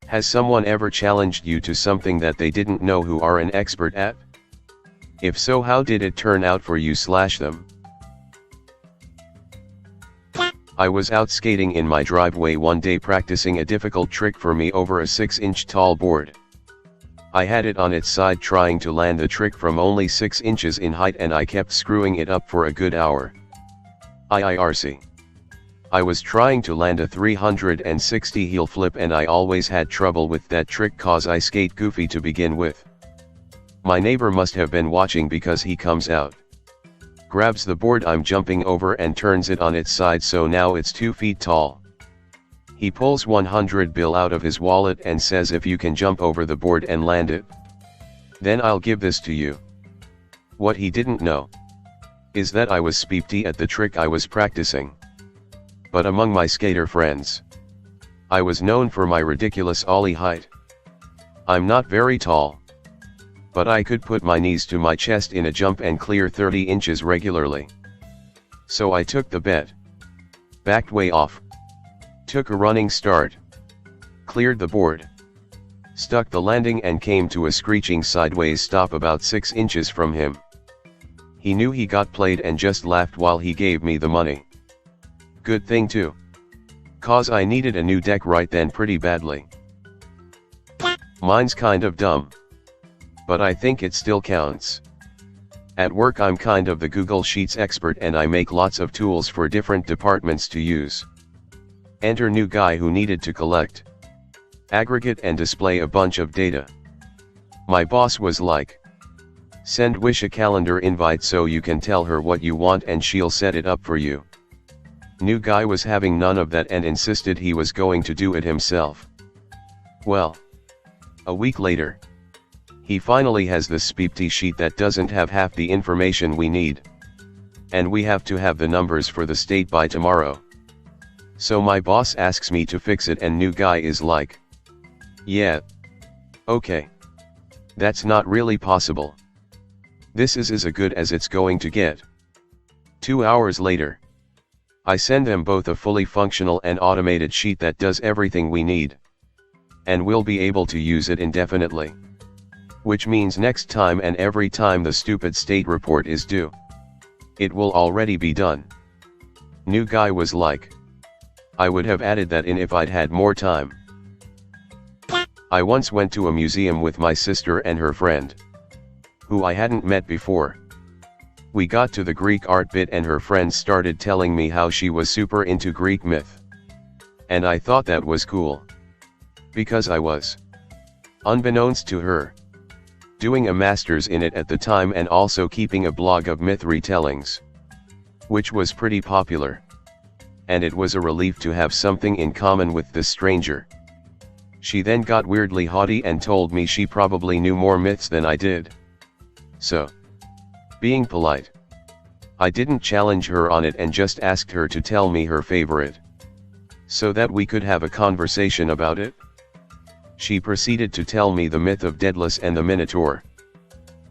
Has someone ever challenged you to something that they didn't know who are an expert at? If so, how did it turn out for you/them? I was out skating in my driveway one day practicing a difficult trick for me over a 6-inch tall board. I had it on its side trying to land the trick from only 6 inches in height, and I kept screwing it up for a good hour. IIRC. I was trying to land a 360 heel flip, and I always had trouble with that trick cause I skate goofy to begin with. My neighbor must have been watching because he comes out, grabs the board I'm jumping over and turns it on its side so now it's 2 feet tall. He pulls 100 bill out of his wallet and says, "If you can jump over the board and land it, then I'll give this to you." What he didn't know is that I was speepty at the trick I was practicing. But among my skater friends, I was known for my ridiculous ollie height. I'm not very tall, but I could put my knees to my chest in a jump and clear 30 inches regularly. So I took the bet, backed way off, took a running start, cleared the board, stuck the landing and came to a screeching sideways stop about 6 inches from him. He knew he got played and just laughed while he gave me the money. Good thing too, cause I needed a new deck right then pretty badly. Mine's kind of dumb, but I think it still counts. At work I'm kind of the Google Sheets expert and I make lots of tools for different departments to use. Enter new guy who needed to collect, aggregate and display a bunch of data. My boss was like, "Send Wish a calendar invite so you can tell her what you want and she'll set it up for you." New guy was having none of that and insisted he was going to do it himself. Well, a week later, he finally has this speepty sheet that doesn't have half the information we need. And we have to have the numbers for the state by tomorrow. So my boss asks me to fix it and new guy is like, "Yeah. Okay. That's not really possible. This is as good as it's going to get." 2 hours later, I send them both a fully functional and automated sheet that does everything we need. And we'll be able to use it indefinitely. Which means next time and every time the stupid state report is due, it will already be done. New guy was like, "I would have added that in if I'd had more time." I once went to a museum with my sister and her friend, who I hadn't met before. We got to the Greek art bit and her friend started telling me how she was super into Greek myth. And I thought that was cool, because I was, unbeknownst to her, doing a master's in it at the time and also keeping a blog of myth retellings, which was pretty popular. And it was a relief to have something in common with this stranger. She then got weirdly haughty and told me she probably knew more myths than I did. So, being polite, I didn't challenge her on it and just asked her to tell me her favorite, so that we could have a conversation about it. She proceeded to tell me the myth of Daedalus and the Minotaur.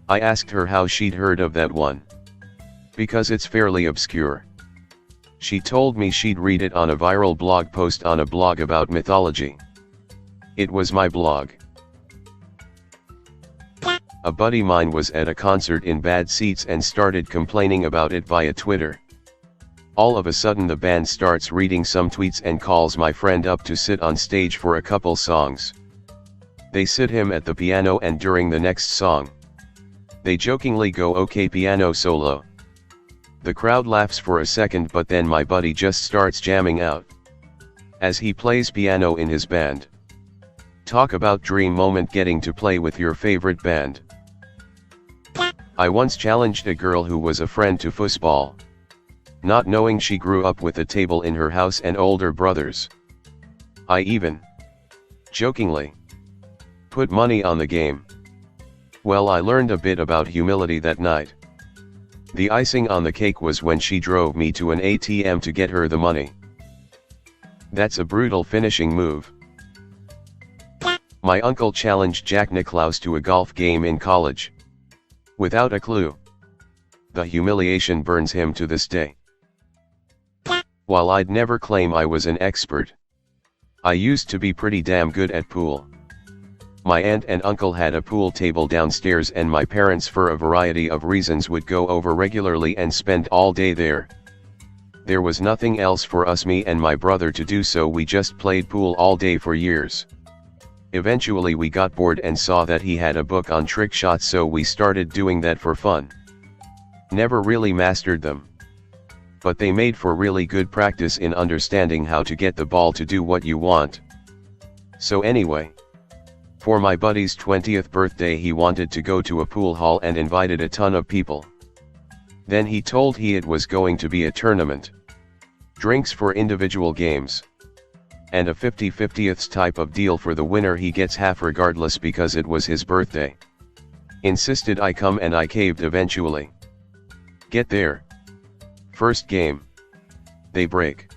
I asked her how she'd heard of that one, because it's fairly obscure. She told me she'd read it on a viral blog post on a blog about mythology. It was my blog. A buddy mine was at a concert in bad seats and started complaining about it via Twitter. All of a sudden the band starts reading some tweets and calls my friend up to sit on stage for a couple songs. They sit him at the piano and during the next song, they jokingly go, "Okay, piano solo." The crowd laughs for a second but then my buddy just starts jamming out, as he plays piano in his band. Talk about dream moment, getting to play with your favorite band. I once challenged a girl who was a friend to foosball, not knowing she grew up with a table in her house and older brothers. I even, jokingly, put money on the game. Well, I learned a bit about humility that night. The icing on the cake was when she drove me to an ATM to get her the money. That's a brutal finishing move. My uncle challenged Jack Nicklaus to a golf game in college, without a clue. The humiliation burns him to this day. While I'd never claim I was an expert, I used to be pretty damn good at pool. My aunt and uncle had a pool table downstairs, and my parents, for a variety of reasons, would go over regularly and spend all day there. There was nothing else for us, me and my brother, to do, so we just played pool all day for years. Eventually we got bored and saw that he had a book on trick shots, so we started doing that for fun. Never really mastered them, but they made for really good practice in understanding how to get the ball to do what you want. So anyway, for my buddy's 20th birthday he wanted to go to a pool hall and invited a ton of people. Then he told it was going to be a tournament. Drinks for individual games. And a 50/50ths type of deal for the winner. He gets half regardless because it was his birthday. Insisted I come, and I caved eventually. Get there. First game. They break.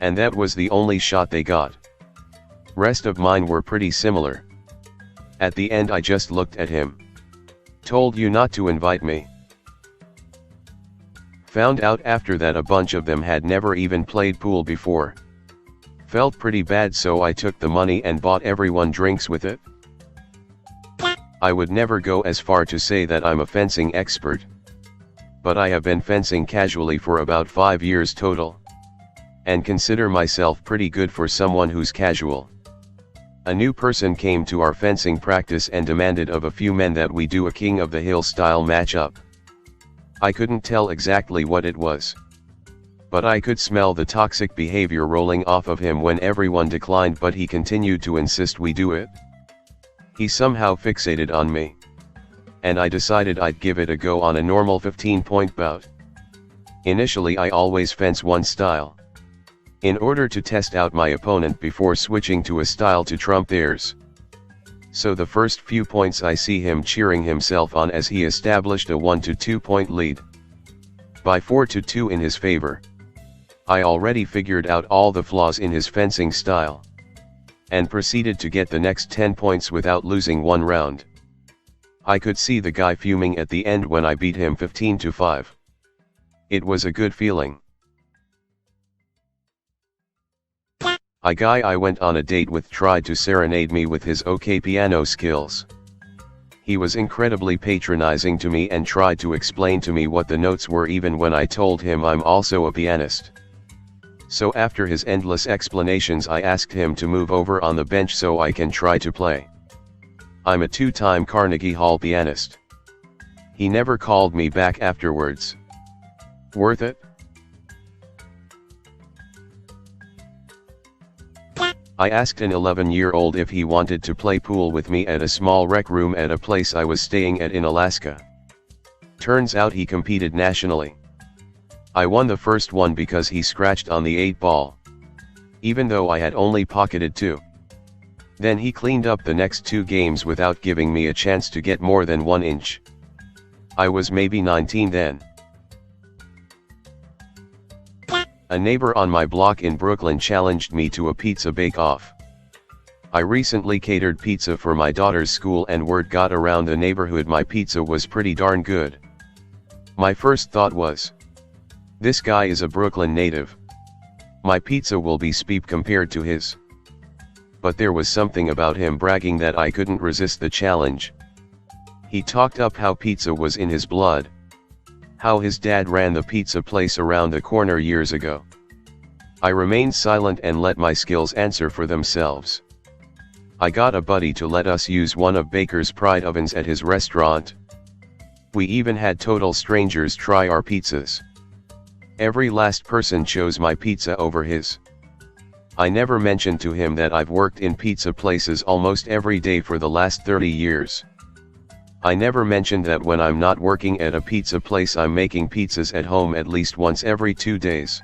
And that was the only shot they got. Rest of mine were pretty similar. At the end I just looked at him. Told you not to invite me. Found out after that a bunch of them had never even played pool before. Felt pretty bad, so I took the money and bought everyone drinks with it. I would never go as far to say that I'm a fencing expert, but I have been fencing casually for about 5 years total, and consider myself pretty good for someone who's casual. A new person came to our fencing practice and demanded of a few men that we do a King of the Hill style matchup. I couldn't tell exactly what it was, but I could smell the toxic behavior rolling off of him when everyone declined, but he continued to insist we do it. He somehow fixated on me, and I decided I'd give it a go on a normal 15-point bout. Initially I always fence one style, in order to test out my opponent before switching to a style to trump theirs. So the first few points I see him cheering himself on as he established a 1 to 2 point lead, by 4 to 2 in his favor. I already figured out all the flaws in his fencing style, and proceeded to get the next 10 points without losing one round. I could see the guy fuming at the end when I beat him 15 to 5. It was a good feeling. A guy I went on a date with tried to serenade me with his okay piano skills. He was incredibly patronizing to me and tried to explain to me what the notes were, even when I told him I'm also a pianist. So after his endless explanations I asked him to move over on the bench so I can try to play. I'm a 2-time Carnegie Hall pianist. He never called me back afterwards. Worth it? I asked an 11-year-old if he wanted to play pool with me at a small rec room at a place I was staying at in Alaska. Turns out he competed nationally. I won the first one because he scratched on the 8 ball, even though I had only pocketed 2. Then he cleaned up the next 2 games without giving me a chance to get more than 1 inch. I was maybe 19 then. A neighbor on my block in Brooklyn challenged me to a pizza bake-off. I recently catered pizza for my daughter's school and word got around the neighborhood my pizza was pretty darn good. My first thought was, this guy is a Brooklyn native. My pizza will be steep compared to his. But there was something about him bragging that I couldn't resist the challenge. He talked up how pizza was in his blood, how his dad ran the pizza place around the corner years ago. I remained silent and let my skills answer for themselves. I got a buddy to let us use one of Baker's Pride ovens at his restaurant. We even had total strangers try our pizzas. Every last person chose my pizza over his. I never mentioned to him that I've worked in pizza places almost every day for the last 30 years. I never mentioned that when I'm not working at a pizza place I'm making pizzas at home at least once every 2 days.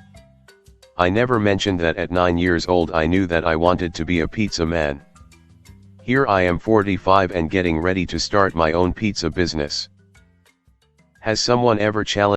I never mentioned that at 9 years old I knew that I wanted to be a pizza man. Here I am 45 and getting ready to start my own pizza business. Has someone ever challenged